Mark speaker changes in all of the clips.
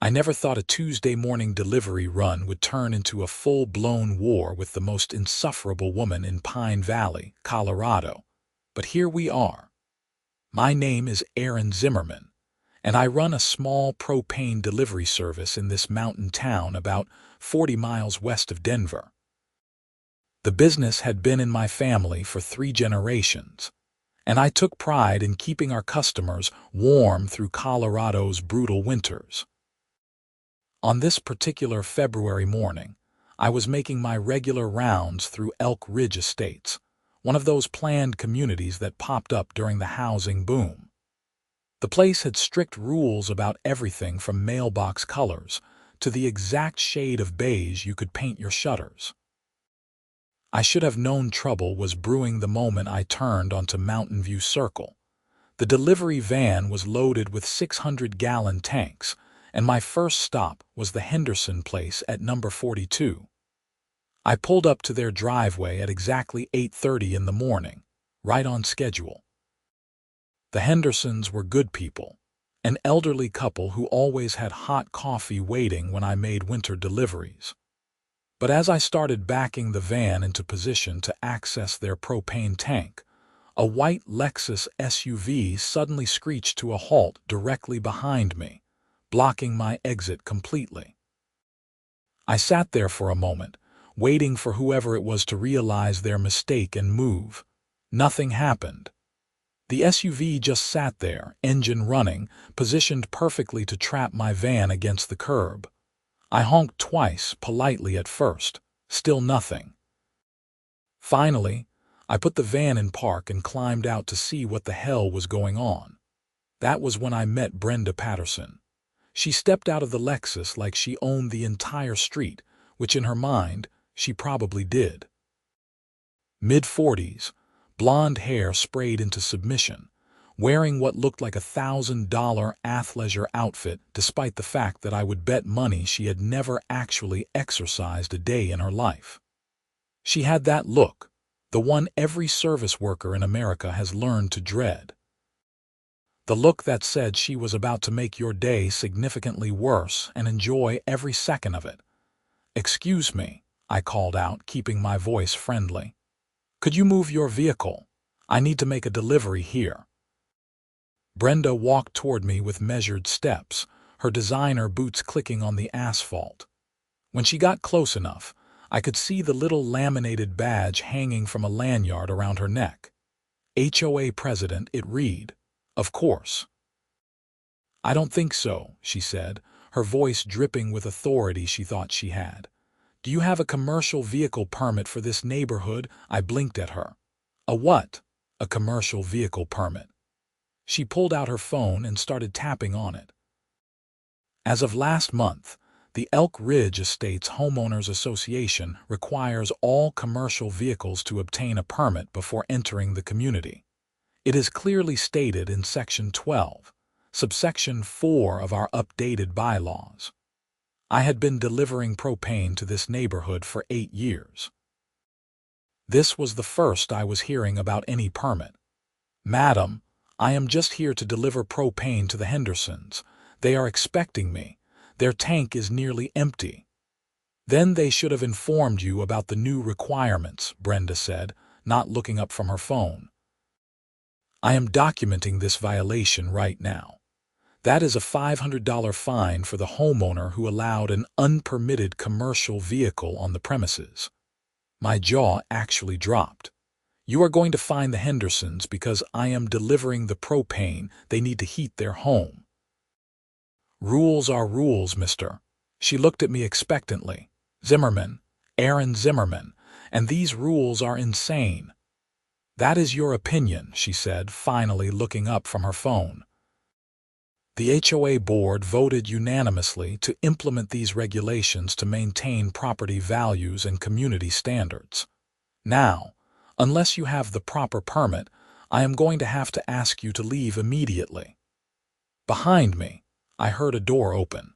Speaker 1: I never thought a Tuesday morning delivery run would turn into a full-blown war with the most insufferable woman in Pine Valley, Colorado. But here we are. My name is Zimmerman, and I run a small propane delivery service in this mountain town about 40 miles west of Denver. The business had been in my family for 3 generations, and I took pride in keeping our customers warm through Colorado's brutal winters. On this particular February morning, I was making my regular rounds through Elk Ridge Estates, one of those planned communities that popped up during the housing boom. The place had strict rules about everything from mailbox colors to the exact shade of beige you could paint your shutters. I should have known trouble was brewing the moment I turned onto Mountain View Circle. The delivery van was loaded with 600-gallon tanks, and my first stop was the Henderson place at number 42. I pulled up to their driveway at exactly 8:30 in the morning, right on schedule. The Hendersons were good people, an elderly couple who always had hot coffee waiting when I made winter deliveries. But as I started backing the van into position to access their propane tank, a white Lexus SUV suddenly screeched to a halt directly behind me, blocking my exit completely. I sat there for a moment, waiting for whoever it was to realize their mistake and move. Nothing happened. The SUV just sat there, engine running, positioned perfectly to trap my van against the curb. I honked twice, politely at first. Still nothing. Finally, I put the van in park and climbed out to see what the hell was going on. That was when I met Brenda Patterson. She stepped out of the Lexus like she owned the entire street, which in her mind, she probably did. Mid-40s, blonde hair sprayed into submission, wearing what looked like a $1,000 athleisure outfit despite the fact that I would bet money she had never actually exercised a day in her life. She had that look, the one every service worker in America has learned to dread. The look that said she was about to make your day significantly worse and enjoy every second of it. "Excuse me," I called out, keeping my voice friendly. "Could you move your vehicle? I need to make a delivery here." Brenda walked toward me with measured steps, her designer boots clicking on the asphalt. When she got close enough, I could see the little laminated badge hanging from a lanyard around her neck. HOA president, it read. Of course. "I don't think so," she said, her voice dripping with authority she thought she had. "Do you have a commercial vehicle permit for this neighborhood?" I blinked at her. "A what?" "A commercial vehicle permit." She pulled out her phone and started tapping on it. As of last month, the Elk Ridge Estates Homeowners Association requires all commercial vehicles to obtain a permit before entering the community. It is clearly stated in Section 12, subsection 4 of our updated bylaws. I had been delivering propane to this neighborhood for 8 years. This was the first I was hearing about any permit. "Madam, I am just here to deliver propane to the Hendersons. They are expecting me. Their tank is nearly empty." "Then they should have informed you about the new requirements," Brenda said, not looking up from her phone. "I am documenting this violation right now. That is a $500 fine for the homeowner who allowed an unpermitted commercial vehicle on the premises." My jaw actually dropped. "You are going to fine the Hendersons because I am delivering the propane they need to heat their home." "Rules are rules, mister." She looked at me expectantly. "Zimmerman, Aaron Zimmerman, and these rules are insane." "That is your opinion," she said, finally looking up from her phone. The HOA board voted unanimously to implement these regulations to maintain property values and community standards. Now, unless you have the proper permit, I am going to have to ask you to leave immediately. Behind me, I heard a door open.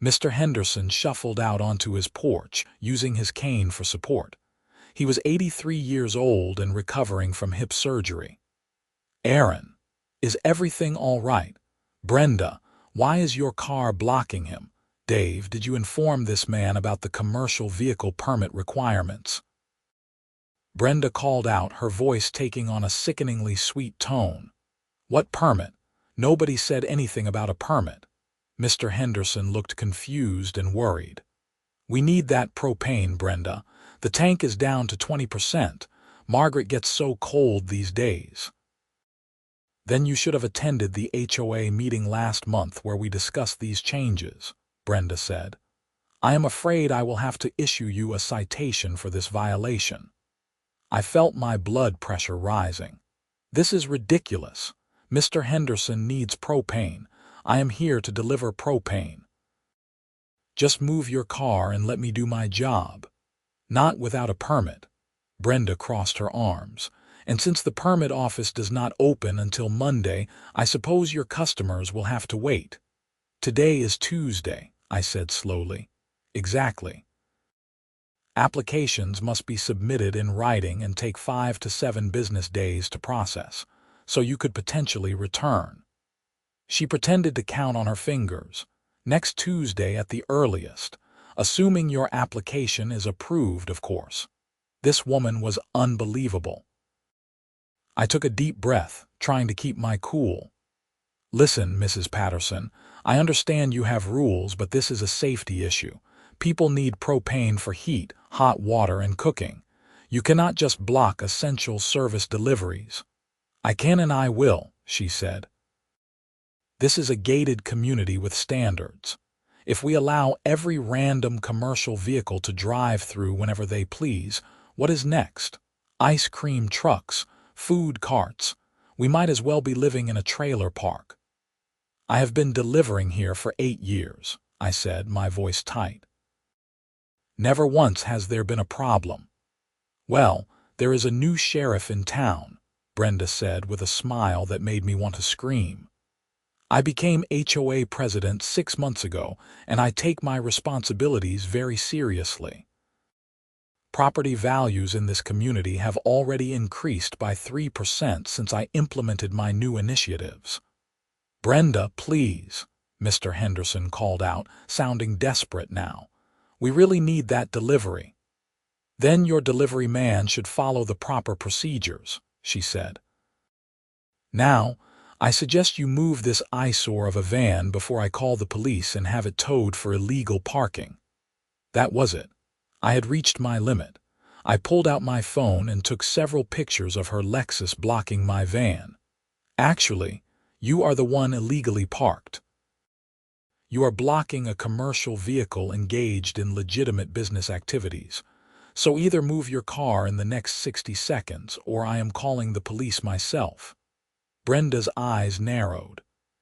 Speaker 1: Mr. Henderson shuffled out onto his porch, using his cane for support. He was 83 years old and recovering from hip surgery. "Aaron, is everything all right?" Brenda, Why is your car blocking him? Dave, did you inform this man about the commercial vehicle permit requirements? Brenda called out, her voice taking on a sickeningly sweet tone. What permit? Nobody said anything about a permit. Mr. Henderson looked confused and worried. We need that propane, Brenda. The tank is down to 20%. Margaret gets so cold these days. Then you should have attended the HOA meeting last month where we discussed these changes, Brenda said. I am afraid I will have to issue you a citation for this violation. I felt my blood pressure rising. This is ridiculous. Mr. Henderson needs propane. I am here to deliver propane. Just move your car and let me do my job. Not without a permit. Brenda crossed her arms. And since the permit office does not open until Monday, I suppose your customers will have to wait. Today is Tuesday, I said slowly. Exactly. Applications must be submitted in writing and take 5 to 7 business days to process, so you could potentially return. She pretended to count on her fingers. Next Tuesday at the earliest, assuming your application is approved, of course. This woman was unbelievable. I took a deep breath, trying to keep my cool. Listen, Mrs. Patterson, I understand you have rules, but this is a safety issue. People need propane for heat, hot water, and cooking. You cannot just block essential service deliveries. I can and I will, she said. This is a gated community with standards. If we allow every random commercial vehicle to drive through whenever they please, what is next? Ice cream trucks, food carts. We might as well be living in a trailer park. I have been delivering here for 8 years, I said, my voice tight. Never once has there been a problem. Well, there is a new sheriff in town, Brenda said with a smile that made me want to scream. I became HOA president 6 months ago, and I take my responsibilities very seriously. Property values in this community have already increased by 3% since I implemented my new initiatives. Brenda, please, Mr. Henderson called out, sounding desperate now. We really need that delivery. Then your delivery man should follow the proper procedures, she said. Now, I suggest you move this eyesore of a van before I call the police and have it towed for illegal parking. That was it. I had reached my limit. I pulled out my phone and took several pictures of her Lexus blocking my van. Actually, you are the one illegally parked. You are blocking a commercial vehicle engaged in legitimate business activities. So either move your car in the next 60 seconds or I am calling the police myself. Brenda's eyes narrowed.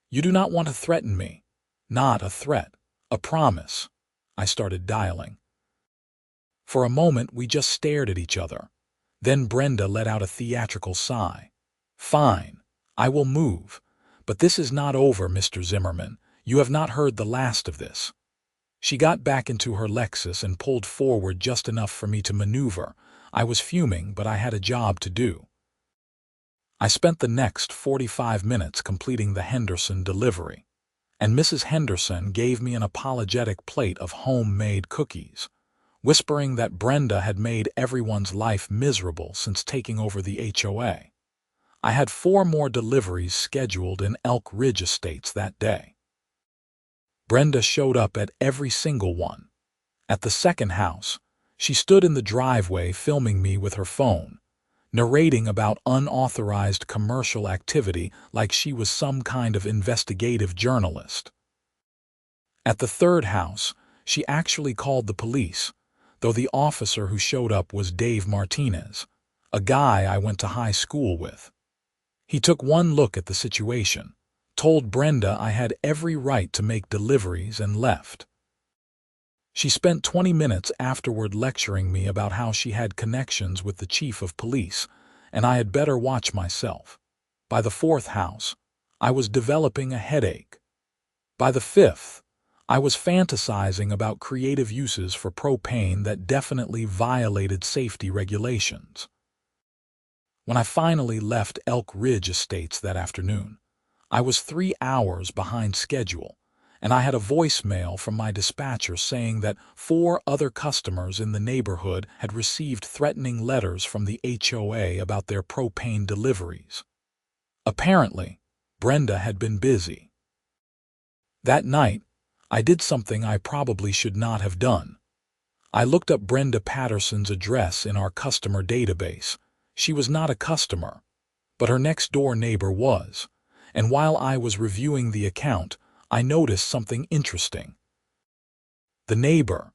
Speaker 1: You do not want to threaten me. Not a threat. A promise. I started dialing. For a moment, we just stared at each other. Then Brenda let out a theatrical sigh. Fine. I will move. But this is not over, Mr. Zimmerman. You have not heard the last of this. She got back into her Lexus and pulled forward just enough for me to maneuver. I was fuming, but I had a job to do. I spent the next 45 minutes completing the Henderson delivery, and Mrs. Henderson gave me an apologetic plate of homemade cookies, whispering that Brenda had made everyone's life miserable since taking over the HOA. I had 4 more deliveries scheduled in Elk Ridge Estates that day. Brenda showed up at every single one. At the second house, she stood in the driveway filming me with her phone, narrating about unauthorized commercial activity like she was some kind of investigative journalist. At the third house, she actually called the police, though the officer who showed up was Dave Martinez, a guy I went to high school with. He took one look at the situation, told Brenda I had every right to make deliveries, and left. She spent 20 minutes afterward lecturing me about how she had connections with the chief of police, and I had better watch myself. By the fourth house, I was developing a headache. By the fifth, I was fantasizing about creative uses for propane that definitely violated safety regulations. When I finally left Elk Ridge Estates that afternoon, I was 3 hours behind schedule, and I had a voicemail from my dispatcher saying that 4 other customers in the neighborhood had received threatening letters from the HOA about their propane deliveries. Apparently, Brenda had been busy. That night, I did something I probably should not have done. I looked up Brenda Patterson's address in our customer database. She was not a customer, but her next-door neighbor was, and while I was reviewing the account, I noticed something interesting. The neighbor,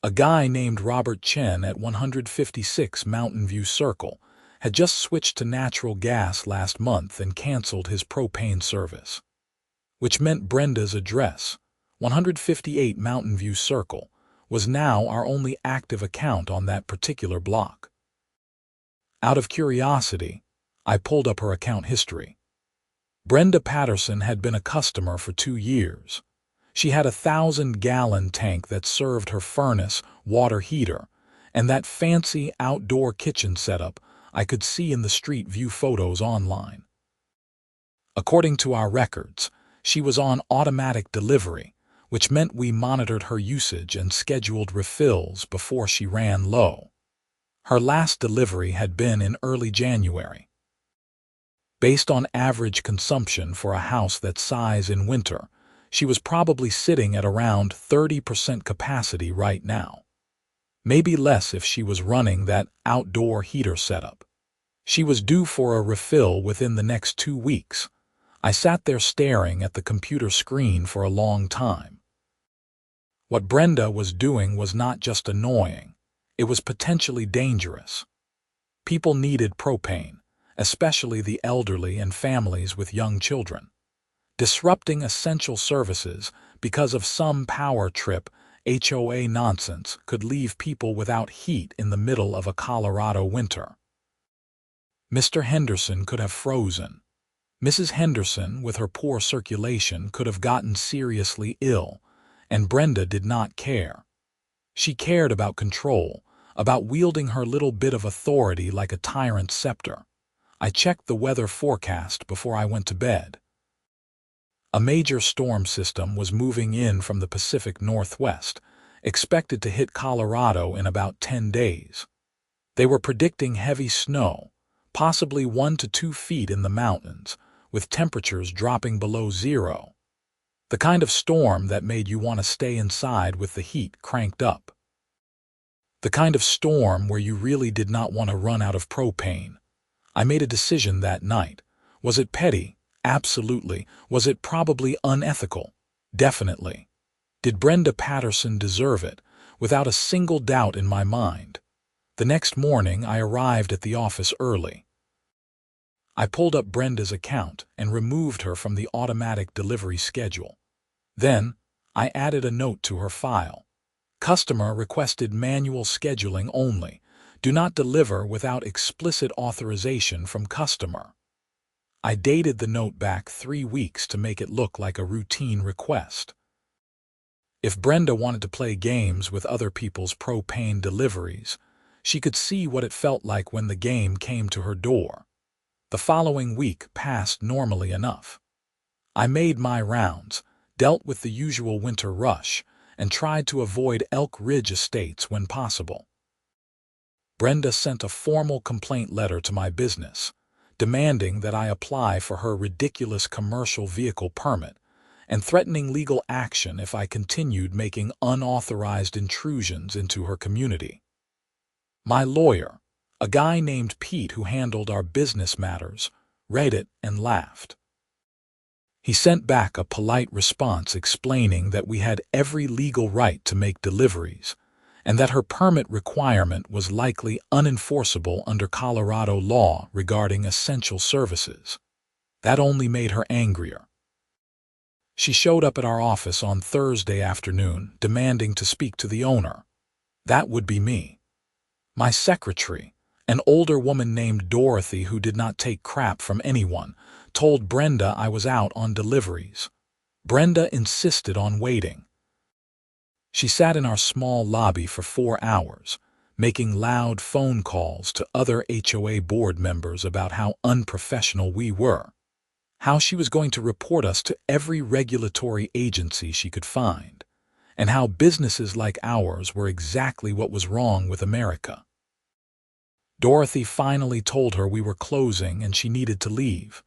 Speaker 1: a guy named Robert Chen at 156 Mountain View Circle, had just switched to natural gas last month and canceled his propane service, which meant Brenda's address, 158 Mountain View Circle, was now our only active account on that particular block. Out of curiosity, I pulled up her account history. Brenda Patterson had been a customer for 2 years. She had a 1,000-gallon tank that served her furnace, water heater, and that fancy outdoor kitchen setup I could see in the street view photos online. According to our records, she was on automatic delivery, which meant we monitored her usage and scheduled refills before she ran low. Her last delivery had been in early January. Based on average consumption for a house that size in winter, she was probably sitting at around 30% capacity right now. Maybe less if she was running that outdoor heater setup. She was due for a refill within the next 2 weeks. I sat there staring at the computer screen for a long time. What Brenda was doing was not just annoying, it was potentially dangerous. People needed propane, especially the elderly and families with young children. Disrupting essential services because of some power trip HOA nonsense could leave people without heat in the middle of a Colorado winter. Mr. Henderson could have frozen. Mrs. Henderson, with her poor circulation, could have gotten seriously ill, and Brenda did not care. She cared about control, about wielding her little bit of authority like a tyrant's scepter. I checked the weather forecast before I went to bed. A major storm system was moving in from the Pacific Northwest, expected to hit Colorado in about 10 days. They were predicting heavy snow, possibly 1 to 2 feet in the mountains, with temperatures dropping below zero. The kind of storm that made you want to stay inside with the heat cranked up. The kind of storm where you really did not want to run out of propane. I made a decision that night. Was it petty? Absolutely. Was it probably unethical? Definitely. Did Brenda Patterson deserve it? Without a single doubt in my mind. The next morning I arrived at the office early. I pulled up Brenda's account and removed her from the automatic delivery schedule. Then, I added a note to her file. Customer requested manual scheduling only. Do not deliver without explicit authorization from customer. I dated the note back 3 weeks to make it look like a routine request. If Brenda wanted to play games with other people's propane deliveries, she could see what it felt like when the game came to her door. The following week passed normally enough. I made my rounds, dealt with the usual winter rush, and tried to avoid Elk Ridge Estates when possible. Brenda sent a formal complaint letter to my business, demanding that I apply for her ridiculous commercial vehicle permit and threatening legal action if I continued making unauthorized intrusions into her community. My lawyer, a guy named Pete who handled our business matters, read it and laughed. He sent back a polite response explaining that we had every legal right to make deliveries and that her permit requirement was likely unenforceable under Colorado law regarding essential services. That only made her angrier. She showed up at our office on Thursday afternoon demanding to speak to the owner. That would be me. My secretary, an older woman named Dorothy who did not take crap from anyone, told Brenda I was out on deliveries. Brenda insisted on waiting. She sat in our small lobby for 4 hours, making loud phone calls to other HOA board members about how unprofessional we were. how she was going to report us to every regulatory agency she could find, and how businesses like ours were exactly what was wrong with America. Dorothy finally told her we were closing and she needed to leave.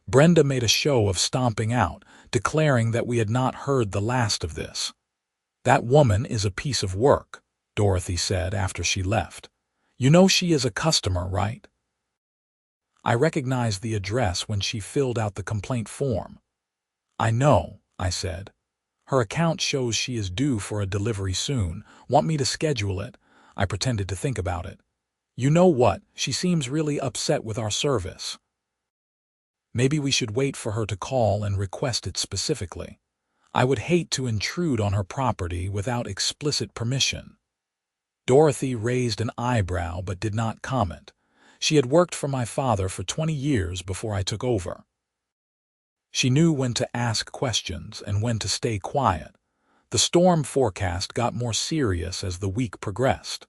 Speaker 1: Brenda made a show of stomping out, declaring that we had not heard the last of this. "That woman is a piece of work," Dorothy said after she left. "You know she is a customer, right?" I recognized the address when she filled out the complaint form. "I know," I said. "Her account shows she is due for a delivery soon. Want me to schedule it?" I pretended to think about it. "You know what? She seems really upset with our service. Maybe we should wait for her to call and request it specifically. I would hate to intrude on her property without explicit permission." Dorothy raised an eyebrow but did not comment. She had worked for my father for 20 years before I took over. She knew when to ask questions and when to stay quiet. The storm forecast got more serious as the week progressed.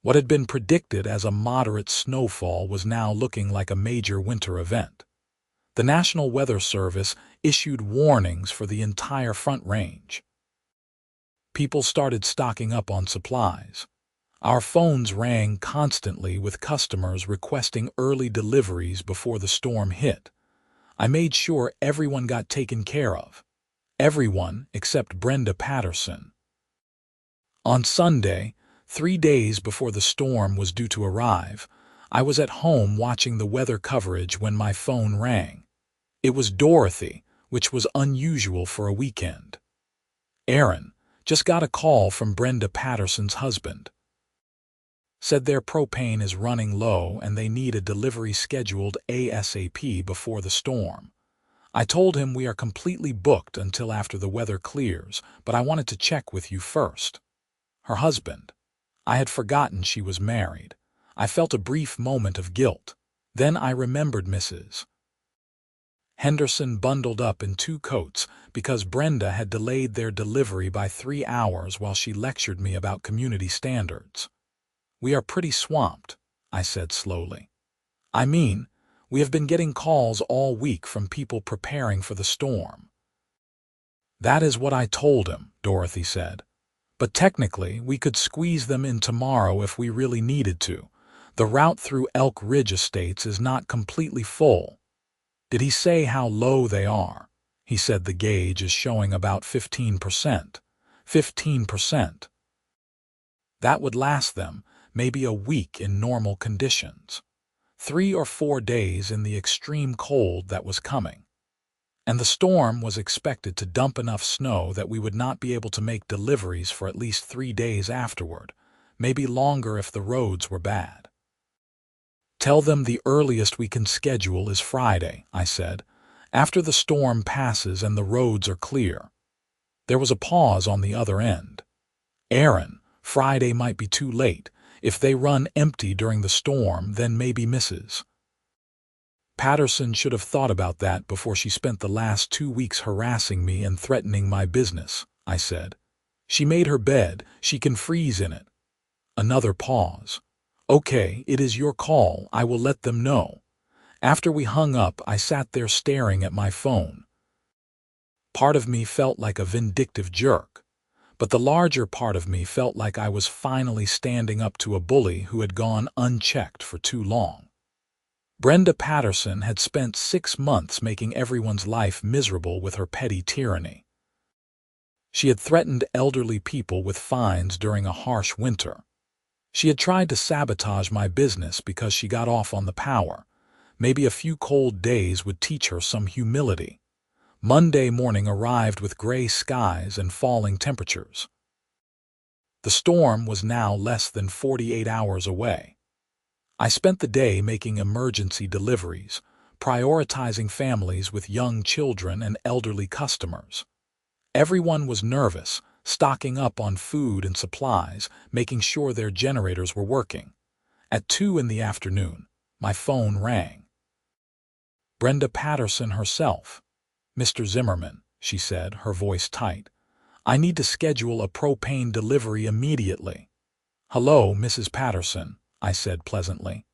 Speaker 1: What had been predicted as a moderate snowfall was now looking like a major winter event. The National Weather Service issued warnings for the entire Front Range. People started stocking up on supplies. Our phones rang constantly with customers requesting early deliveries before the storm hit. I made sure everyone got taken care of. Everyone except Brenda Patterson. On Sunday, 3 days before the storm was due to arrive, I was at home watching the weather coverage when my phone rang. It was Dorothy, which was unusual for a weekend. "Aaron, just got a call from Brenda Patterson's husband. Said their propane is running low and they need a delivery scheduled ASAP before the storm. I told him we are completely booked until after the weather clears, but I wanted to check with you first." Her husband. I had forgotten she was married. I felt a brief moment of guilt. Then I remembered Mrs. Henderson bundled up in 2 coats because Brenda had delayed their delivery by 3 hours while she lectured me about community standards. "We are pretty swamped," I said slowly. "I mean, we have been getting calls all week from people preparing for the storm." "That is what I told him," Dorothy said. "But technically, we could squeeze them in tomorrow if we really needed to. The route through Elk Ridge Estates is not completely full." "Did he say how low they are?" "He said the gauge is showing about 15%. 15%. That would last them maybe a week in normal conditions. 3 or 4 days in the extreme cold that was coming. And the storm was expected to dump enough snow that we would not be able to make deliveries for at least 3 days afterward, maybe longer if the roads were bad." "Tell them the earliest we can schedule is Friday," I said, "after the storm passes and the roads are clear." There was a pause on the other end. "Aaron, Friday might be too late. If they run empty during the storm, then maybe Mrs. Patterson should have thought about that before she spent the last 2 weeks harassing me and threatening my business," I said. "She made her bed, she can freeze in it." Another pause. "Okay, it is your call, I will let them know." After we hung up, I sat there staring at my phone. Part of me felt like a vindictive jerk, but the larger part of me felt like I was finally standing up to a bully who had gone unchecked for too long. Brenda Patterson had spent 6 months making everyone's life miserable with her petty tyranny. She had threatened elderly people with fines during a harsh winter. She had tried to sabotage my business because she got off on the power. Maybe a few cold days would teach her some humility. Monday morning arrived with gray skies and falling temperatures. The storm was now less than 48 hours away. I spent the day making emergency deliveries, prioritizing families with young children and elderly customers. Everyone was nervous, stocking up on food and supplies, making sure their generators were working. At 2 in the afternoon, my phone rang. Brenda Patterson herself. "Mr. Zimmerman," she said, her voice tight. "I need to schedule a propane delivery immediately." "Hello, Mrs. Patterson," I said pleasantly.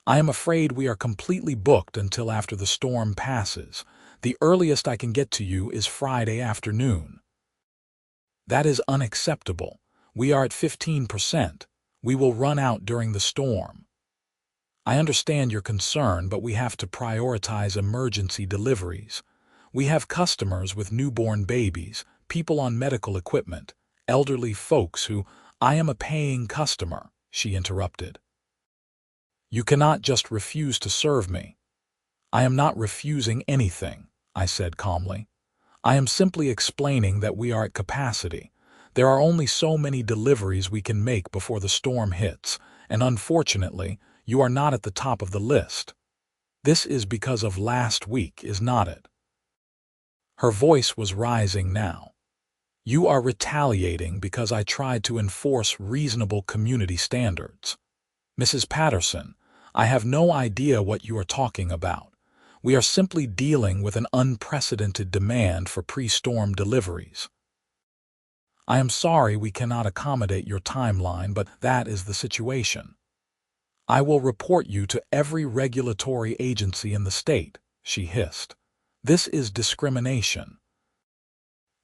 Speaker 1: "I am afraid we are completely booked until after the storm passes. The earliest I can get to you is Friday afternoon." "That is unacceptable. We are at 15%. We will run out during the storm." "I understand your concern, but we have to prioritize emergency deliveries. We have customers with newborn babies, people on medical equipment, elderly folks who—" "I am a paying customer," she interrupted. "You cannot just refuse to serve me." "I am not refusing anything," I said calmly. "I am simply explaining that we are at capacity. There are only so many deliveries we can make before the storm hits, and unfortunately, you are not at the top of the list. This is because of last week, is not it?" Her voice was rising now. "You are retaliating because I tried to enforce reasonable community standards. Mrs. Patterson, I have no idea what you are talking about. We are simply dealing with an unprecedented demand for pre-storm deliveries. I am sorry we cannot accommodate your timeline, but that is the situation. I will report you to every regulatory agency in the state," she hissed. "This is discrimination.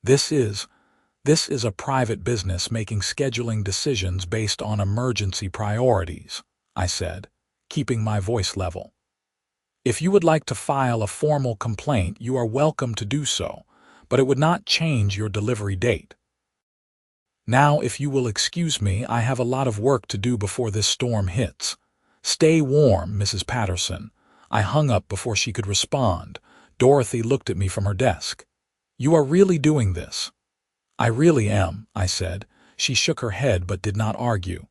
Speaker 1: This is a private business making scheduling decisions based on emergency priorities," I said, keeping my voice level. "If you would like to file a formal complaint, you are welcome to do so, but it would not change your delivery date. Now, if you will excuse me, I have a lot of work to do before this storm hits. Stay warm, Mrs. Patterson." I hung up before she could respond. Dorothy looked at me from her desk. "You are really doing this?" "I really am," I said. She shook her head but did not argue.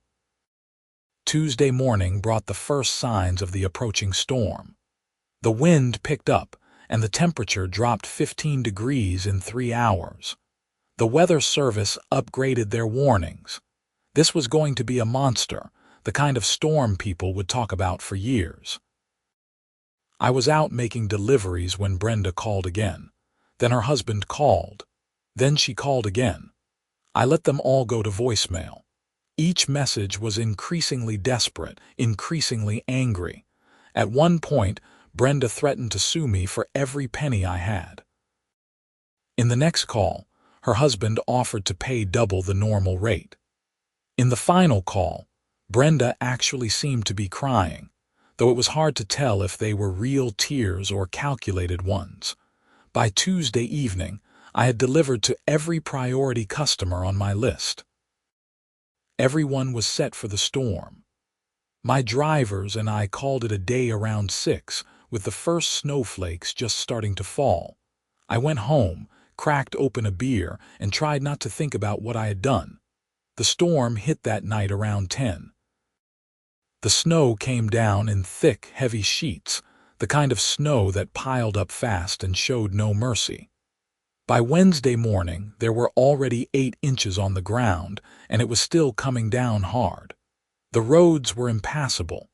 Speaker 1: Tuesday morning brought the first signs of the approaching storm. The wind picked up, and the temperature dropped 15 degrees in 3 hours. The Weather Service upgraded their warnings. This was going to be a monster, the kind of storm people would talk about for years. I was out making deliveries when Brenda called again. Then her husband called. Then she called again. I let them all go to voicemail. Each message was increasingly desperate, increasingly angry. At one point, Brenda threatened to sue me for every penny I had. In the next call, her husband offered to pay double the normal rate. In the final call, Brenda actually seemed to be crying, though it was hard to tell if they were real tears or calculated ones. By Tuesday evening, I had delivered to every priority customer on my list. Everyone was set for the storm. My drivers and I called it a day around 6, with the first snowflakes just starting to fall. I went home, cracked open a beer, and tried not to think about what I had done. The storm hit that night around 10. The snow came down in thick, heavy sheets, the kind of snow that piled up fast and showed no mercy. By Wednesday morning, there were already 8 inches on the ground, and it was still coming down hard. The roads were impassable.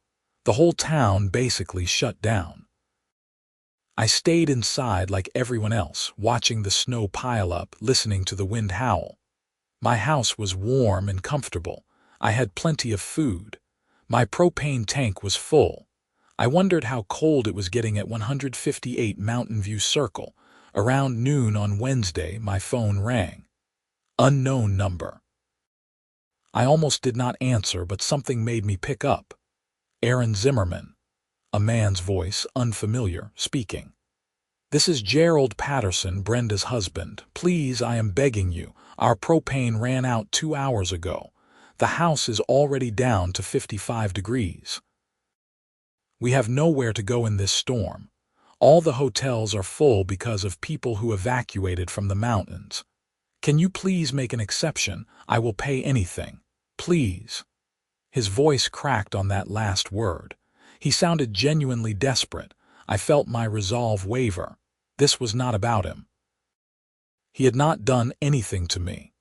Speaker 1: The whole town basically shut down. I stayed inside like everyone else, watching the snow pile up, listening to the wind howl. My house was warm and comfortable. I had plenty of food. My propane tank was full. I wondered how cold it was getting at 158 Mountain View Circle. Around noon on Wednesday, my phone rang. Unknown number. I almost did not answer, but something made me pick up. Aaron Zimmerman. A man's voice, unfamiliar, speaking. "This is Gerald Patterson, Brenda's husband. Please, I am begging you. Our propane ran out 2 hours ago. The house is already down to 55 degrees. We have nowhere to go in this storm. All the hotels are full because of people who evacuated from the mountains. Can you please make an exception? I will pay anything. Please." His voice cracked on that last word. He sounded genuinely desperate. I felt my resolve waver. This was not about him. He had not done anything to me.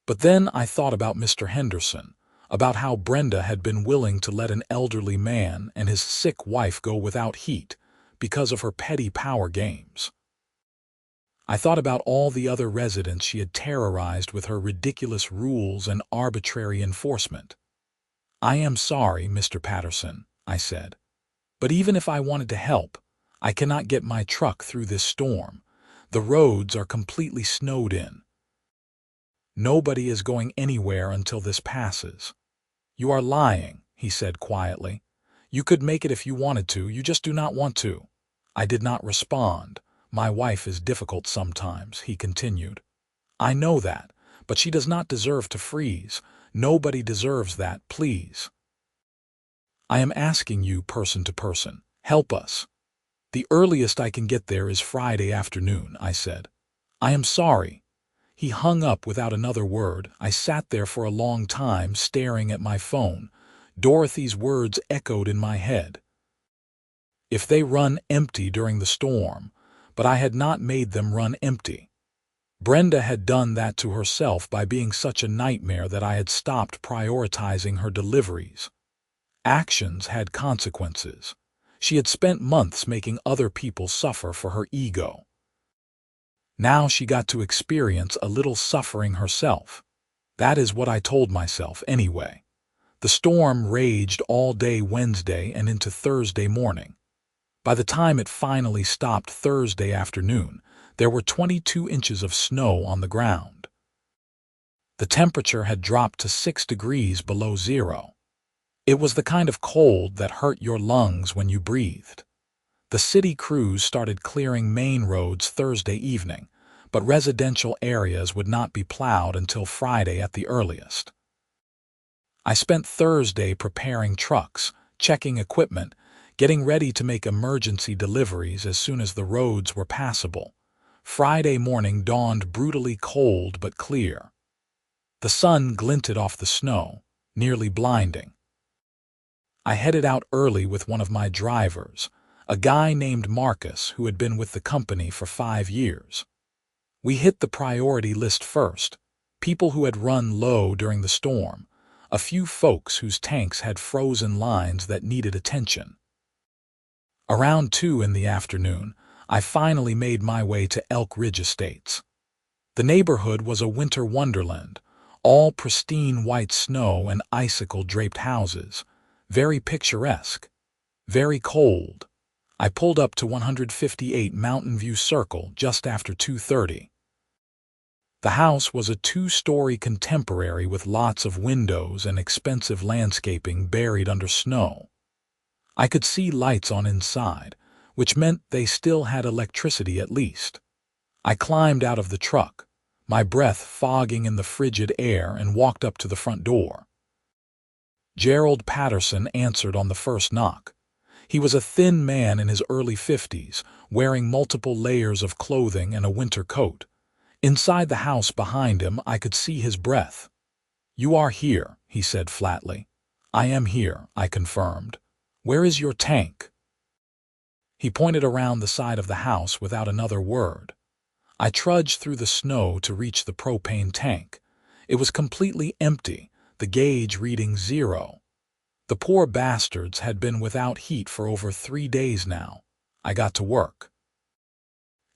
Speaker 1: But then I thought about Mr. Henderson, about how Brenda had been willing to let an elderly man and his sick wife go without heat because of her petty power games. I thought about all the other residents she had terrorized with her ridiculous rules and arbitrary enforcement. "I am sorry, Mr. Patterson," I said. "But even if I wanted to help, I cannot get my truck through this storm. The roads are completely snowed in. Nobody is going anywhere until this passes. You are lying, he said quietly. You could make it if you wanted to, you just do not want to. I did not respond. My wife is difficult sometimes, he continued. I know that, but she does not deserve to freeze. Nobody deserves that, please. I am asking you person to person. Help us. The earliest I can get there is Friday afternoon, I said. I am sorry. He hung up without another word. I sat there for a long time staring at my phone. Dorothy's words echoed in my head. If they run empty during the storm, but I had not made them run empty. Brenda had done that to herself by being such a nightmare that I had stopped prioritizing her deliveries. Actions had consequences. She had spent months making other people suffer for her ego. Now she got to experience a little suffering herself. That is what I told myself anyway. The storm raged all day Wednesday and into Thursday morning. By the time it finally stopped Thursday afternoon, there were 22 inches of snow on the ground. The temperature had dropped to 6 degrees below zero. It was the kind of cold that hurt your lungs when you breathed. The city crews started clearing main roads Thursday evening, but residential areas would not be plowed until Friday at the earliest. I spent Thursday preparing trucks, checking equipment, getting ready to make emergency deliveries as soon as the roads were passable. Friday morning dawned brutally cold but clear. The sun glinted off the snow, nearly blinding. I headed out early with one of my drivers, a guy named Marcus who had been with the company for 5 years. We hit the priority list first, people who had run low during the storm, a few folks whose tanks had frozen lines that needed attention. Around 2 in the afternoon, I finally made my way to Elk Ridge Estates. The neighborhood was a winter wonderland, all pristine white snow and icicle-draped houses, very picturesque, very cold. I pulled up to 158 Mountain View Circle just after 2:30. The house was a 2-story contemporary with lots of windows and expensive landscaping buried under snow. I could see lights on inside, which meant they still had electricity at least. I climbed out of the truck, my breath fogging in the frigid air, and walked up to the front door. Gerald Patterson answered on the first knock. He was a thin man in his early 50s, wearing multiple layers of clothing and a winter coat. Inside the house behind him, I could see his breath. "You are here," he said flatly. "I am here," I confirmed. "Where is your tank?" He pointed around the side of the house without another word. I trudged through the snow to reach the propane tank. It was completely empty, the gauge reading 0. The poor bastards had been without heat for over 3 days now. I got to work.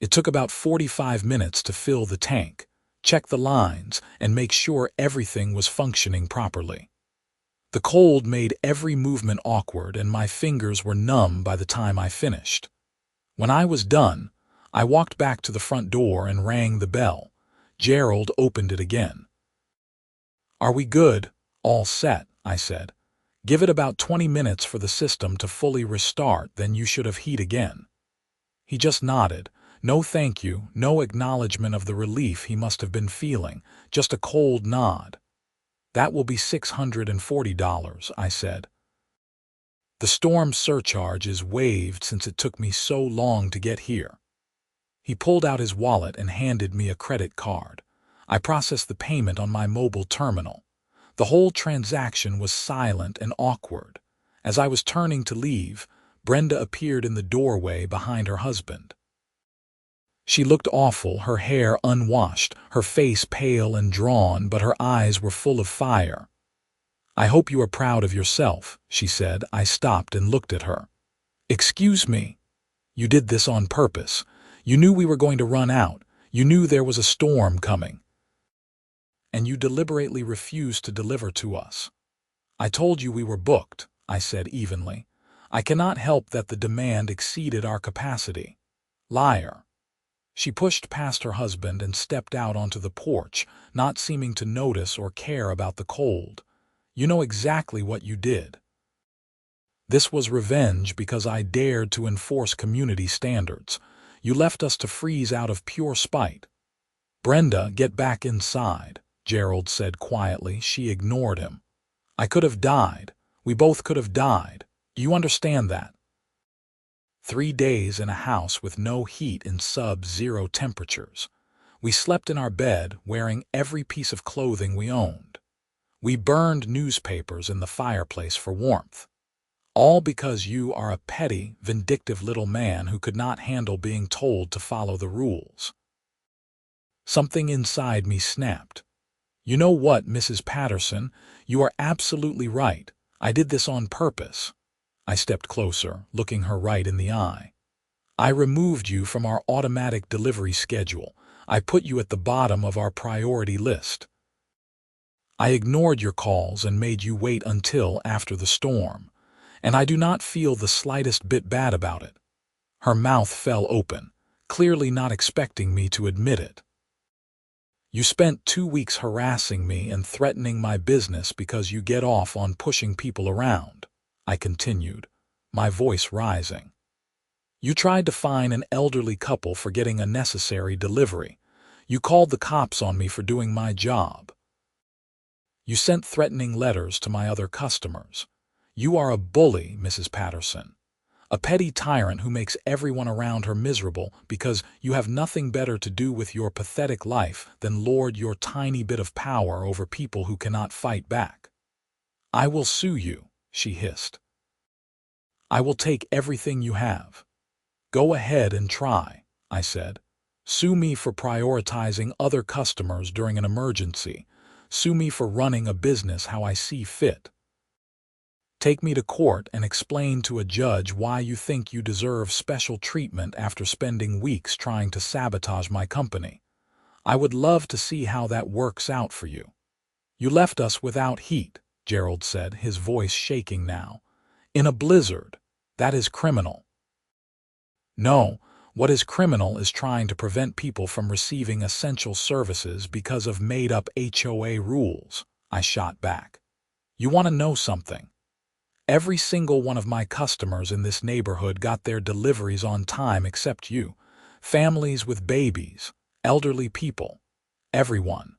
Speaker 1: It took about 45 minutes to fill the tank, check the lines, and make sure everything was functioning properly. The cold made every movement awkward, and my fingers were numb by the time I finished. When I was done, I walked back to the front door and rang the bell. Gerald opened it again. "Are we good? All set," I said. "Give it about 20 minutes for the system to fully restart, then you should have heat again." He just nodded. No thank you, no acknowledgement of the relief he must have been feeling, just a cold nod. "That will be $640, I said. "The storm surcharge is waived since it took me so long to get here." He pulled out his wallet and handed me a credit card. I processed the payment on my mobile terminal. The whole transaction was silent and awkward. As I was turning to leave, Brenda appeared in the doorway behind her husband. She looked awful, her hair unwashed, her face pale and drawn, but her eyes were full of fire. "I hope you are proud of yourself," she said. I stopped and looked at her. "Excuse me. You did this on purpose. You knew we were going to run out. You knew there was a storm coming. And you deliberately refused to deliver to us." "I told you we were booked," I said evenly. I cannot help that the demand exceeded our capacity. Liar. She pushed past her husband and stepped out onto the porch, not seeming to notice or care about the cold. You know exactly what you did. This was revenge because I dared to enforce community standards. You left us to freeze out of pure spite. Brenda, get back inside, Gerald said quietly. She ignored him. I could have died. We both could have died. Do you understand that? 3 days in a house with no heat in sub-zero temperatures. We slept in our bed, wearing every piece of clothing we owned. We burned newspapers in the fireplace for warmth. All because you are a petty, vindictive little man who could not handle being told to follow the rules. Something inside me snapped. You know what, Mrs. Patterson? You are absolutely right. I did this on purpose. I stepped closer, looking her right in the eye. I removed you from our automatic delivery schedule. I put you at the bottom of our priority list. I ignored your calls and made you wait until after the storm. And I do not feel the slightest bit bad about it. Her mouth fell open, clearly not expecting me to admit it. You spent 2 weeks harassing me and threatening my business because you get off on pushing people around, I continued, my voice rising. You tried to fine an elderly couple for getting a necessary delivery. You called the cops on me for doing my job. You sent threatening letters to my other customers. You are a bully, Mrs. Patterson. A petty tyrant who makes everyone around her miserable because you have nothing better to do with your pathetic life than lord your tiny bit of power over people who cannot fight back. I will sue you, she hissed. I will take everything you have. Go ahead and try, I said. Sue me for prioritizing other customers during an emergency. Sue me for running a business how I see fit. Take me to court and explain to a judge why you think you deserve special treatment after spending weeks trying to sabotage my company. I would love to see how that works out for you. You left us without heat, Gerald said, his voice shaking now. In a blizzard. That is criminal. No, what is criminal is trying to prevent people from receiving essential services because of made-up HOA rules, I shot back. You want to know something? Every single one of my customers in this neighborhood got their deliveries on time except you. Families with babies, elderly people, everyone.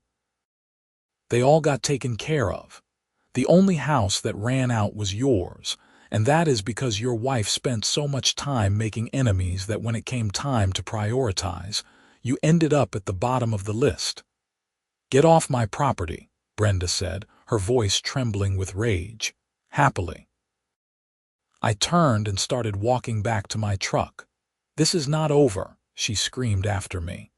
Speaker 1: They all got taken care of. The only house that ran out was yours, and that is because your wife spent so much time making enemies that when it came time to prioritize, you ended up at the bottom of the list. Get off my property, Brenda said, her voice trembling with rage. Happily. I turned and started walking back to my truck. This is not over, she screamed after me.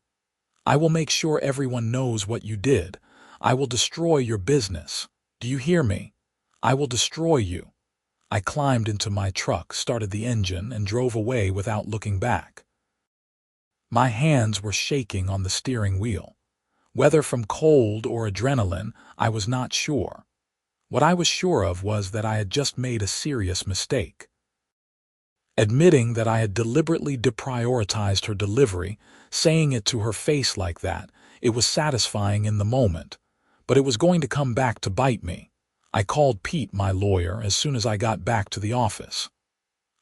Speaker 1: I will make sure everyone knows what you did. I will destroy your business. Do you hear me? I will destroy you. I climbed into my truck, started the engine, and drove away without looking back. My hands were shaking on the steering wheel. Whether from cold or adrenaline, I was not sure. What I was sure of was that I had just made a serious mistake. Admitting that I had deliberately deprioritized her delivery, saying it to her face like that, it was satisfying in the moment, but it was going to come back to bite me. I called Pete, my lawyer, as soon as I got back to the office.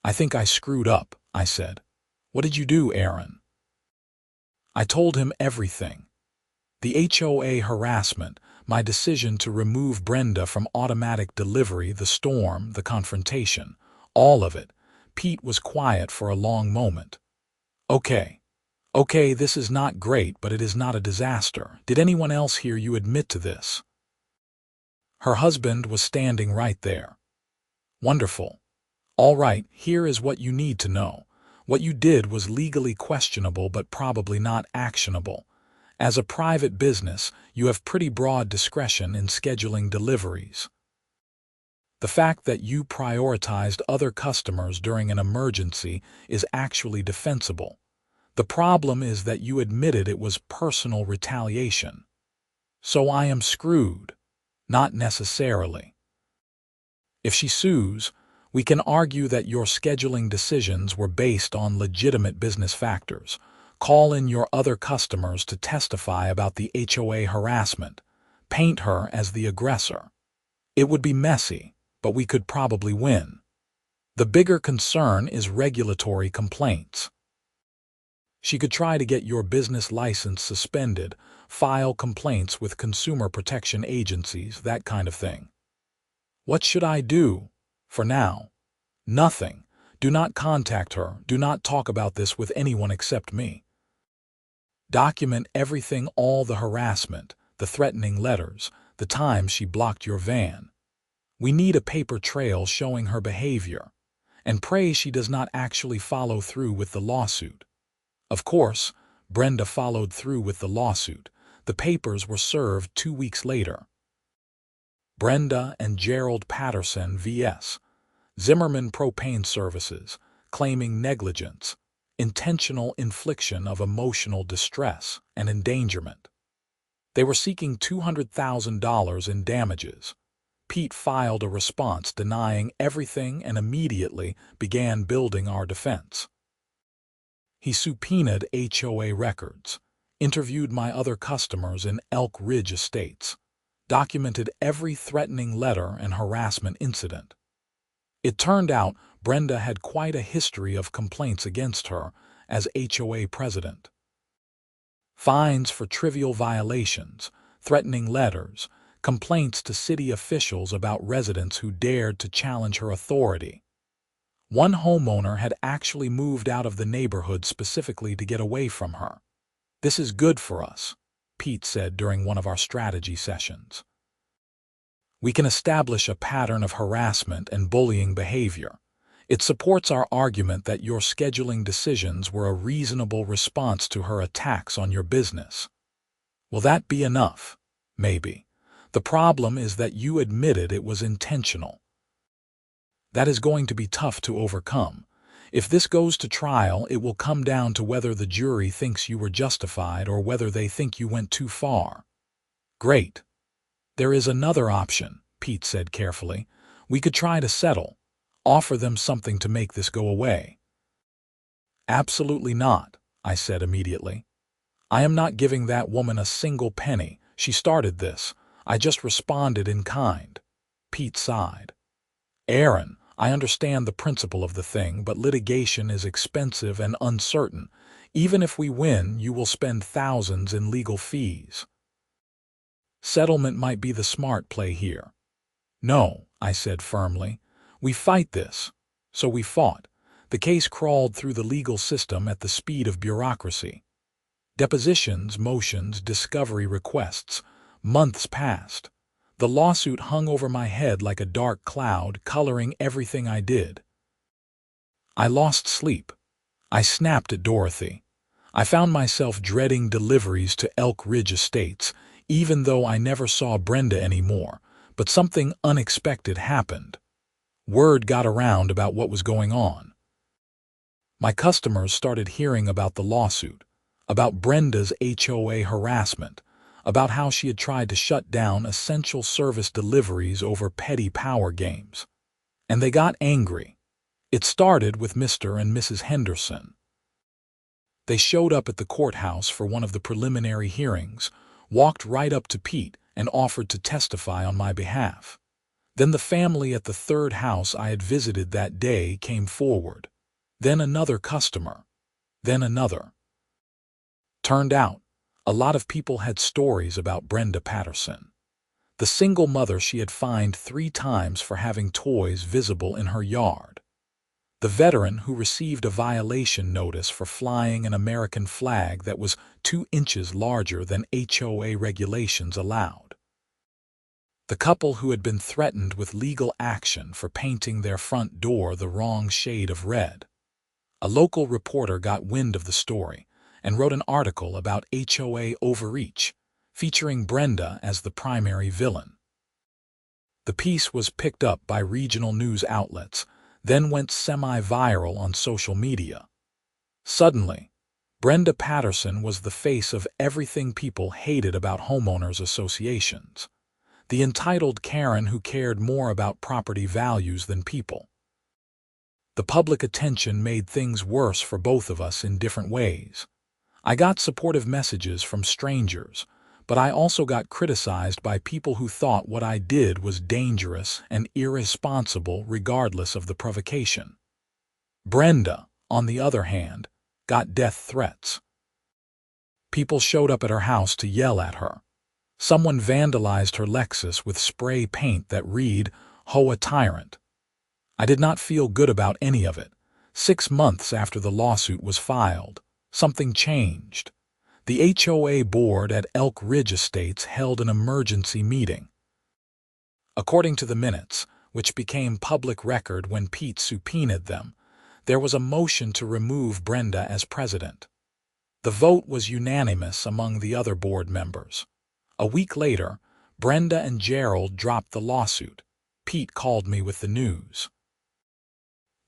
Speaker 1: I think I screwed up, I said. What did you do, Aaron? I told him everything. The HOA harassment, my decision to remove Brenda from automatic delivery, the storm, the confrontation, all of it. Pete was quiet for a long moment. Okay, this is not great, but it is not a disaster. Did anyone else hear you admit to this? Her husband was standing right there. Wonderful. All right, here is what you need to know. What you did was legally questionable but probably not actionable. As a private business, you have pretty broad discretion in scheduling deliveries. The fact that you prioritized other customers during an emergency is actually defensible. The problem is that you admitted it was personal retaliation. So I am screwed. Not necessarily. If she sues, We can argue that your scheduling decisions were based on legitimate business factors. Call in your other customers to testify about the HOA harassment. Paint her as the aggressor. It would be messy, but we could probably win. The bigger concern is regulatory complaints. She could try to get your business license suspended, file complaints with consumer protection agencies, that kind of thing. What should I do? For now, nothing. Do not contact her. Do not talk about this with anyone except me. Document everything, all the harassment, the threatening letters, the time she blocked your van. We need a paper trail showing her behavior. And pray she does not actually follow through with the lawsuit. Of course, Brenda followed through with the lawsuit. The papers were served 2 weeks later. Brenda and Gerald Patterson vs. Zimmerman Propane Services, claiming negligence, intentional infliction of emotional distress, and endangerment. They were seeking $200,000 in damages. Pete filed a response denying everything and immediately began building our defense. He subpoenaed HOA records, interviewed my other customers in Elk Ridge Estates, documented every threatening letter and harassment incident. It turned out Brenda had quite a history of complaints against her as HOA president. Fines for trivial violations, threatening letters, complaints to city officials about residents who dared to challenge her authority. One homeowner had actually moved out of the neighborhood specifically to get away from her. "This is good for us," Pete said during one of our strategy sessions. "We can establish a pattern of harassment and bullying behavior. It supports our argument that your scheduling decisions were a reasonable response to her attacks on your business." Will that be enough? Maybe. The problem is that you admitted it was intentional. That is going to be tough to overcome. If this goes to trial, it will come down to whether the jury thinks you were justified or whether they think you went too far. Great. There is another option, Pete said carefully. We could try to settle. Offer them something to make this go away. Absolutely not, I said immediately. I am not giving that woman a single penny. She started this. I just responded in kind. Pete sighed. Aaron, I understand the principle of the thing, but litigation is expensive and uncertain. Even if we win, you will spend thousands in legal fees. Settlement might be the smart play here. No, I said firmly. We fight this. So we fought. The case crawled through the legal system at the speed of bureaucracy. Depositions, motions, discovery requests. Months passed. The lawsuit hung over my head like a dark cloud, coloring everything I did. I lost sleep. I snapped at Dorothy. I found myself dreading deliveries to Elk Ridge Estates, even though I never saw Brenda anymore. But something unexpected happened. Word got around about what was going on. My customers started hearing about the lawsuit, about Brenda's HOA harassment, about how she had tried to shut down essential service deliveries over petty power games. And they got angry. It started with Mr. and Mrs. Henderson. They showed up at the courthouse for one of the preliminary hearings, walked right up to Pete, and offered to testify on my behalf. Then the family at the third house I had visited that day came forward. Then another customer. Then another. Turned out, a lot of people had stories about Brenda Patterson. The single mother she had fined 3 times for having toys visible in her yard. The veteran who received a violation notice for flying an American flag that was 2 inches larger than HOA regulations allowed. The couple who had been threatened with legal action for painting their front door the wrong shade of red. A local reporter got wind of the story and wrote an article about HOA overreach, featuring Brenda as the primary villain. The piece was picked up by regional news outlets, then went semi-viral on social media. Suddenly, Brenda Patterson was the face of everything people hated about homeowners associations. The entitled Karen who cared more about property values than people. The public attention made things worse for both of us in different ways. I got supportive messages from strangers, but I also got criticized by people who thought what I did was dangerous and irresponsible regardless of the provocation. Brenda, on the other hand, got death threats. People showed up at her house to yell at her. Someone vandalized her Lexus with spray paint that read, "HOA Tyrant." I did not feel good about any of it. 6 months after the lawsuit was filed, something changed. The HOA board at Elk Ridge Estates held an emergency meeting. According to the minutes, which became public record when Pete subpoenaed them, there was a motion to remove Brenda as president. The vote was unanimous among the other board members. A week later, Brenda and Gerald dropped the lawsuit. Pete called me with the news.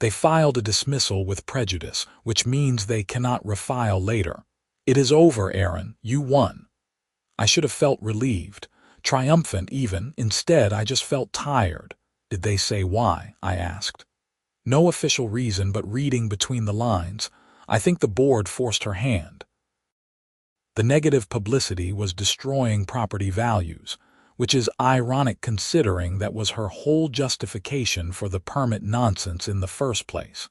Speaker 1: They filed a dismissal with prejudice, which means they cannot refile later. "It is over, Aaron. You won." I should have felt relieved, triumphant even. Instead, I just felt tired. "Did they say why?" I asked. "No official reason, but reading between the lines, I think the board forced her hand. The negative publicity was destroying property values, which is ironic considering that was her whole justification for the permit nonsense in the first place.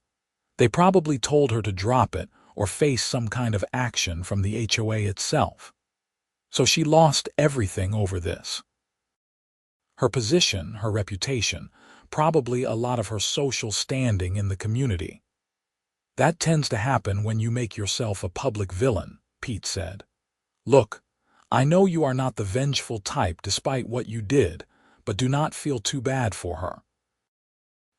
Speaker 1: They probably told her to drop it or face some kind of action from the HOA itself. So she lost everything over this. Her position, her reputation, probably a lot of her social standing in the community. "That tends to happen when you make yourself a public villain," Pete said. "Look, I know you are not the vengeful type despite what you did, but do not feel too bad for her.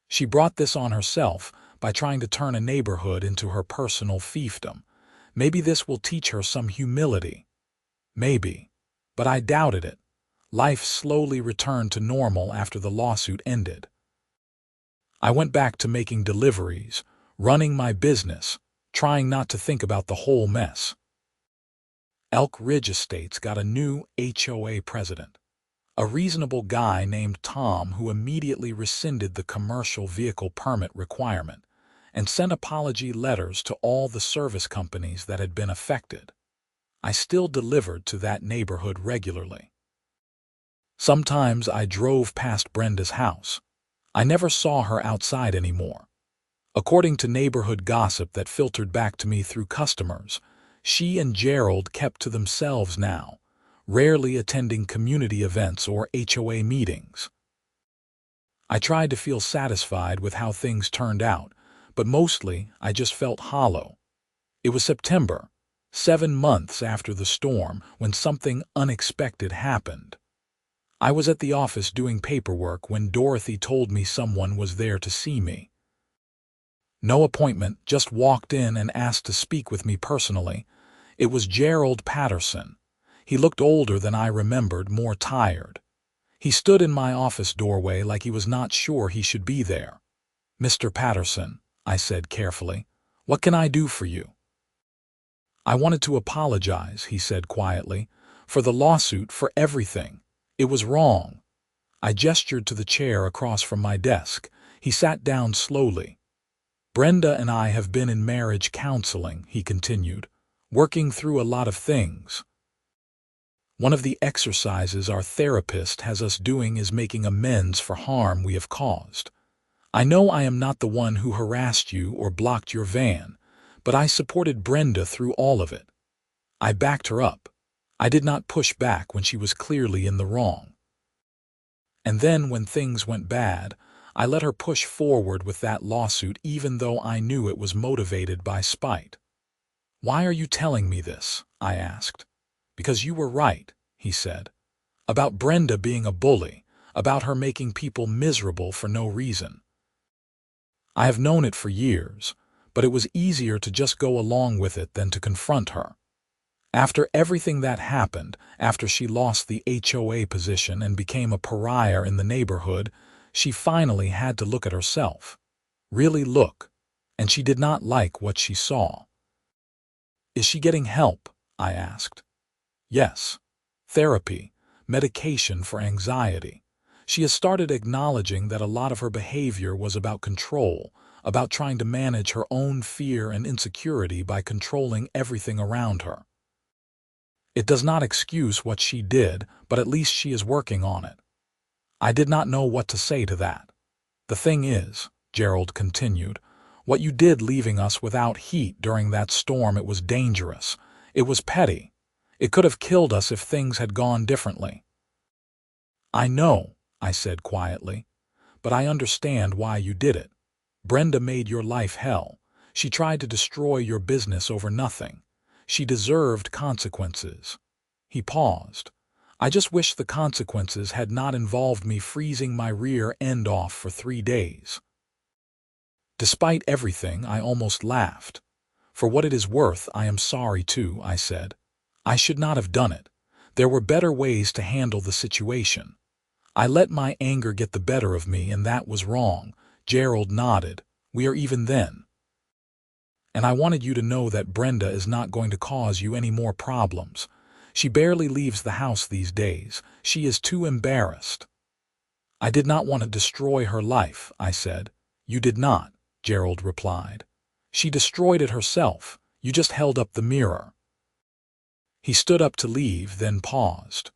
Speaker 1: She brought this on herself by trying to turn a neighborhood into her personal fiefdom. Maybe this will teach her some humility. Maybe. But I doubted it. Life slowly returned to normal after the lawsuit ended. I went back to making deliveries, running my business, trying not to think about the whole mess." Elk Ridge Estates got a new HOA president, a reasonable guy named Tom who immediately rescinded the commercial vehicle permit requirement and sent apology letters to all the service companies that had been affected. I still delivered to that neighborhood regularly. Sometimes I drove past Brenda's house. I never saw her outside anymore. According to neighborhood gossip that filtered back to me through customers, she and Gerald kept to themselves now, rarely attending community events or HOA meetings. I tried to feel satisfied with how things turned out, but mostly I just felt hollow. It was September, 7 months after the storm, when something unexpected happened. I was at the office doing paperwork when Dorothy told me someone was there to see me. No appointment, just walked in and asked to speak with me personally. It was Brenda Patterson. He looked older than I remembered, more tired. He stood in my office doorway like he was not sure he should be there. "Mr. Patterson," I said carefully, "what can I do for you?" "I wanted to apologize," he said quietly, "for the lawsuit, for everything. It was wrong." I gestured to the chair across from my desk. He sat down slowly. "Brenda and I have been in marriage counseling," he continued, "working through a lot of things. One of the exercises our therapist has us doing is making amends for harm we have caused. I know I am not the one who harassed you or blocked your van, but I supported Brenda through all of it. I backed her up. I did not push back when she was clearly in the wrong. And then when things went bad, I let her push forward with that lawsuit even though I knew it was motivated by spite." "Why are you telling me this?" I asked. "Because you were right," he said. "About Brenda being a bully, about her making people miserable for no reason. I have known it for years, but it was easier to just go along with it than to confront her. After everything that happened, after she lost the HOA position and became a pariah in the neighborhood, she finally had to look at herself. Really look. And she did not like what she saw." "Is she getting help?" I asked. "Yes. Therapy, medication for anxiety. She has started acknowledging that a lot of her behavior was about control, about trying to manage her own fear and insecurity by controlling everything around her. It does not excuse what she did, but at least she is working on it. I did not know what to say to that. The thing is, Gerald continued, what you did leaving us without heat during that storm, it was dangerous. It was petty. It could have killed us if things had gone differently. I know, I said quietly, but I understand why you did it. Brenda made your life hell. She tried to destroy your business over nothing. She deserved consequences. He paused. I just wish the consequences had not involved me freezing my rear end off for 3 days. Despite everything, I almost laughed. For what it is worth, I am sorry too, I said. I should not have done it. There were better ways to handle the situation. I let my anger get the better of me, and that was wrong. Gerald nodded. We are even then. And I wanted you to know that Brenda is not going to cause you any more problems. She barely leaves the house these days. She is too embarrassed. I did not want to destroy her life, I said. You did not, Gerald replied. She destroyed it herself. You just held up the mirror. He stood up to leave, then paused.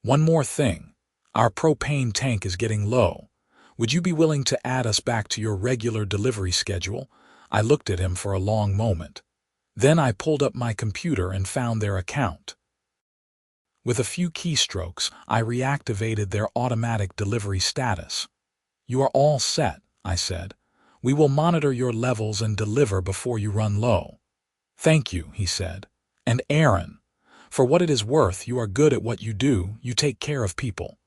Speaker 1: One more thing. Our propane tank is getting low. Would you be willing to add us back to your regular delivery schedule? I looked at him for a long moment. Then I pulled up my computer and found their account. With a few keystrokes, I reactivated their automatic delivery status. You are all set, I said. We will monitor your levels and deliver before you run low. Thank you, he said. And Aaron, for what it is worth, you are good at what you do. You take care of people.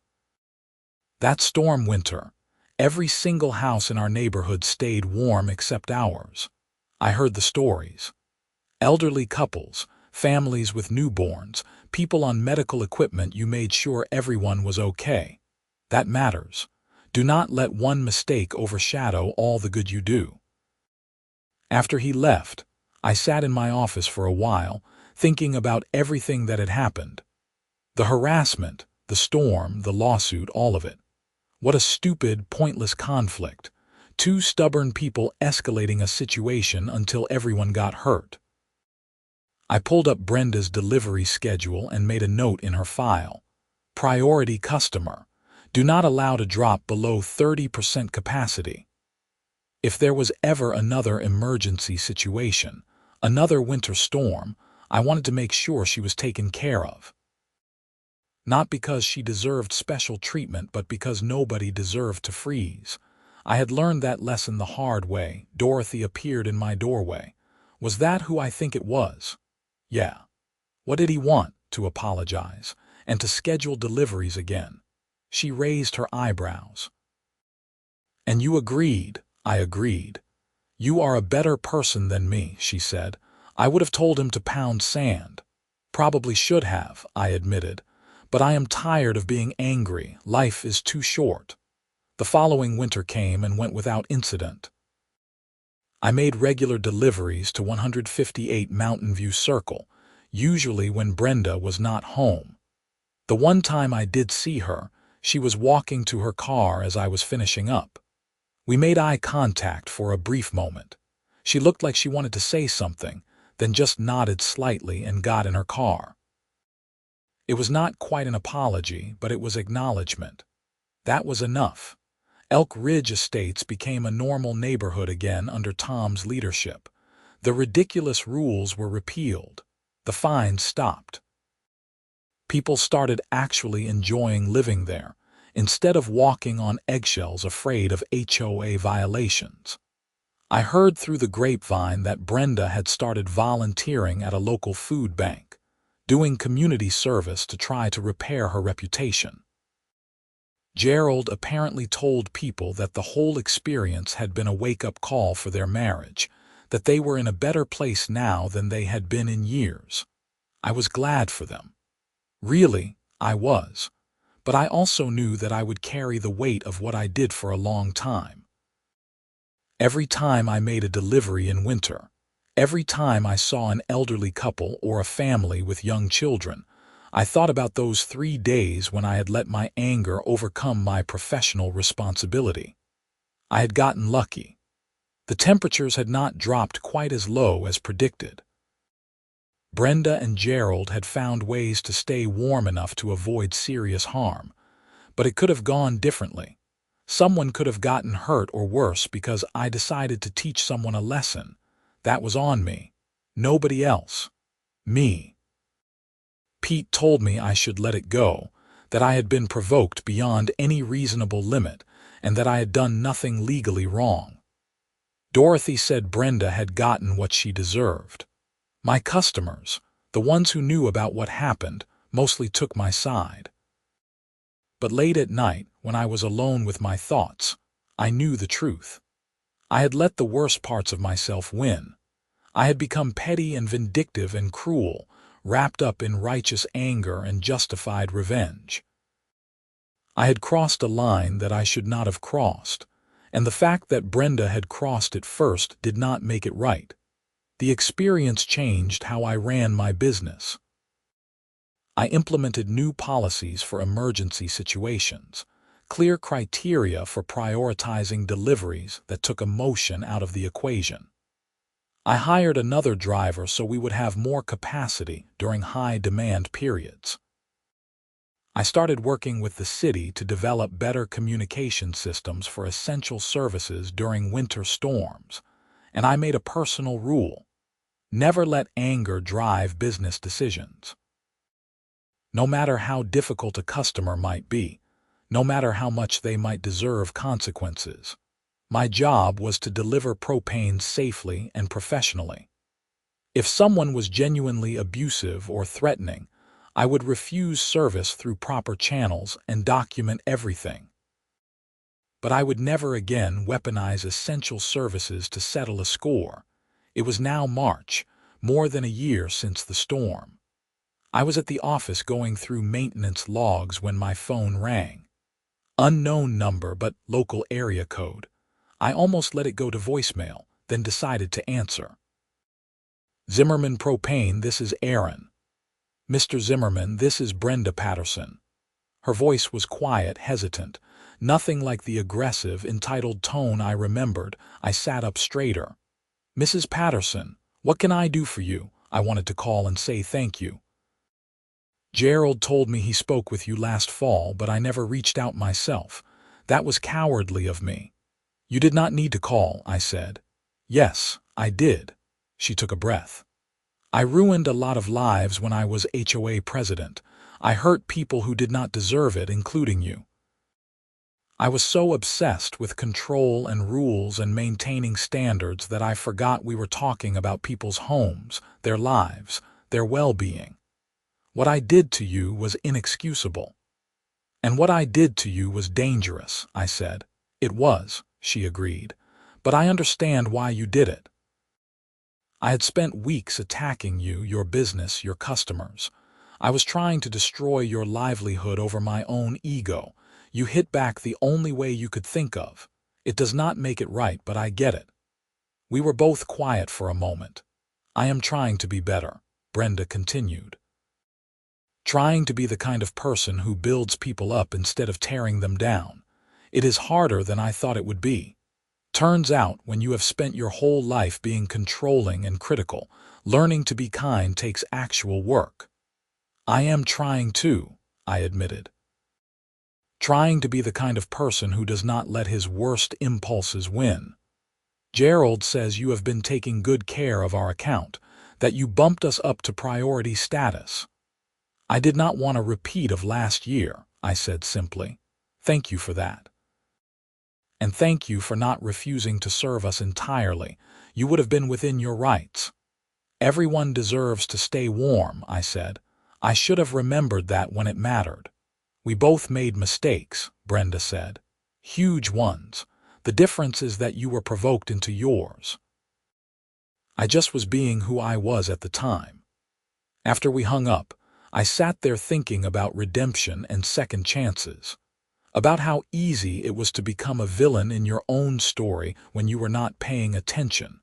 Speaker 1: That storm winter, every single house in our neighborhood stayed warm except ours. I heard the stories. Elderly couples, families with newborns, people on medical equipment. You made sure everyone was okay. That matters. Do not let one mistake overshadow all the good you do. After he left, I sat in my office for a while, thinking about everything that had happened. The harassment, the storm, the lawsuit, all of it. What a stupid, pointless conflict. 2 stubborn people escalating a situation until everyone got hurt. I pulled up Brenda's delivery schedule and made a note in her file. Priority customer. Do not allow to drop below 30% capacity. If there was ever another emergency situation, another winter storm, I wanted to make sure she was taken care of. Not because she deserved special treatment, but because nobody deserved to freeze. I had learned that lesson the hard way. Dorothy appeared in my doorway. Was that who I think it was? Yeah. What did he want? To apologize, and to schedule deliveries again. She raised her eyebrows. And you agreed? I agreed. You are a better person than me, she said. I would have told him to pound sand. Probably should have, I admitted. But I am tired of being angry. Life is too short. The following winter came and went without incident. I made regular deliveries to 158 Mountain View Circle, usually when Brenda was not home. The one time I did see her, she was walking to her car as I was finishing up. We made eye contact for a brief moment. She looked like she wanted to say something, then just nodded slightly and got in her car. It was not quite an apology, but it was acknowledgement. That was enough. Elk Ridge Estates became a normal neighborhood again under Tom's leadership. The ridiculous rules were repealed. The fines stopped. People started actually enjoying living there, instead of walking on eggshells afraid of HOA violations. I heard through the grapevine that Brenda had started volunteering at a local food bank, doing community service to try to repair her reputation. Gerald apparently told people that the whole experience had been a wake-up call for their marriage, that they were in a better place now than they had been in years. I was glad for them. Really, I was. But I also knew that I would carry the weight of what I did for a long time. Every time I made a delivery in winter, every time I saw an elderly couple or a family with young children, I thought about those 3 days when I had let my anger overcome my professional responsibility. I had gotten lucky. The The temperatures had not dropped quite as low as predicted. Brenda and Gerald had found ways to stay warm enough to avoid serious harm, but it could have gone differently. Someone could have gotten hurt or worse because I decided to teach someone a lesson. That was on me. Nobody else. Me. Pete told me I should let it go, that I had been provoked beyond any reasonable limit, and that I had done nothing legally wrong. Dorothy said Brenda had gotten what she deserved. My customers, the ones who knew about what happened, mostly took my side. But late at night, when I was alone with my thoughts, I knew the truth. I had let the worst parts of myself win. I had become petty and vindictive and cruel, wrapped up in righteous anger and justified revenge. I had crossed a line that I should not have crossed, and the fact that Brenda had crossed it first did not make it right. The experience changed how I ran my business. I implemented new policies for emergency situations, clear criteria for prioritizing deliveries that took emotion out of the equation. I hired another driver so we would have more capacity during high-demand periods. I started working with the city to develop better communication systems for essential services during winter storms, and I made a personal rule: never let anger drive business decisions. No matter how difficult a customer might be, no matter how much they might deserve consequences, my job was to deliver propane safely and professionally. If someone was genuinely abusive or threatening, I would refuse service through proper channels and document everything. But I would never again weaponize essential services to settle a score. It was now March, more than a year since the storm. I was at the office going through maintenance logs when my phone rang. Unknown number but local area code. I almost let it go to voicemail, then decided to answer. Zimmerman Propane, this is Aaron. Mr. Zimmerman, this is Brenda Patterson. Her voice was quiet, hesitant, nothing like the aggressive, entitled tone I remembered. I sat up straighter. Mrs. Patterson, what can I do for you? I wanted to call and say thank you. Gerald told me he spoke with you last fall, but I never reached out myself. That was cowardly of me. You did not need to call, I said. Yes, I did. She took a breath. I ruined a lot of lives when I was HOA president. I hurt people who did not deserve it, including you. I was so obsessed with control and rules and maintaining standards that I forgot we were talking about people's homes, their lives, their well-being. What I did to you was inexcusable. And what I did to you was dangerous, I said. It was, she agreed. But I understand why you did it. I had spent weeks attacking you, your business, your customers. I was trying to destroy your livelihood over my own ego. You hit back the only way you could think of. It does not make it right, but I get it. We were both quiet for a moment. I am trying to be better, Brenda continued. Trying to be the kind of person who builds people up instead of tearing them down. It is harder than I thought it would be. Turns out, when you have spent your whole life being controlling and critical, learning to be kind takes actual work. I am trying too, I admitted. Trying to be the kind of person who does not let his worst impulses win. Gerald says you have been taking good care of our account, that you bumped us up to priority status. I did not want a repeat of last year, I said simply. Thank you for that. And thank you for not refusing to serve us entirely. You would have been within your rights. Everyone deserves to stay warm, I said. I should have remembered that when it mattered. We both made mistakes, Brenda said. Huge ones. The difference is that you were provoked into yours. I just was being who I was at the time. After we hung up, I sat there thinking about redemption and second chances. About how easy it was to become a villain in your own story when you were not paying attention.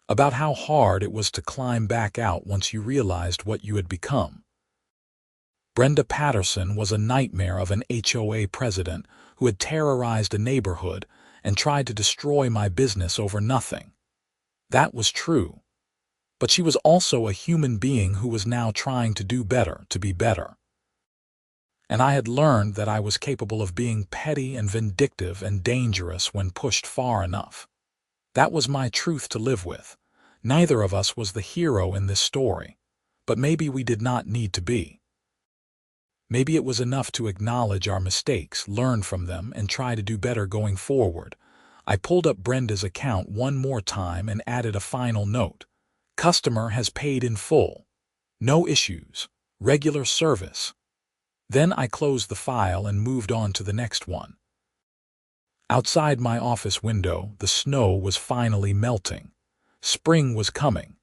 Speaker 1: About how hard it was to climb back out once you realized what you had become. Brenda Patterson was a nightmare of an HOA president who had terrorized a neighborhood, and tried to destroy my business over nothing. That was true. But she was also a human being who was now trying to do better, to be better. And I had learned that I was capable of being petty and vindictive and dangerous when pushed far enough. That was my truth to live with. Neither of us was the hero in this story, but maybe we did not need to be. Maybe it was enough to acknowledge our mistakes, learn from them, and try to do better going forward. I pulled up Brenda's account one more time and added a final note. Customer has paid in full. No issues. Regular service. Then I closed the file and moved on to the next one. Outside my office window, the snow was finally melting. Spring was coming.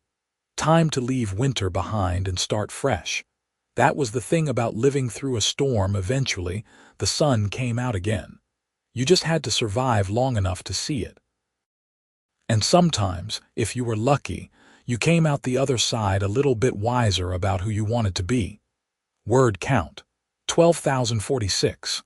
Speaker 1: Time to leave winter behind and start fresh. That was the thing about living through a storm. Eventually, the sun came out again. You just had to survive long enough to see it. And sometimes, if you were lucky, you came out the other side a little bit wiser about who you wanted to be. Word count: 12,046.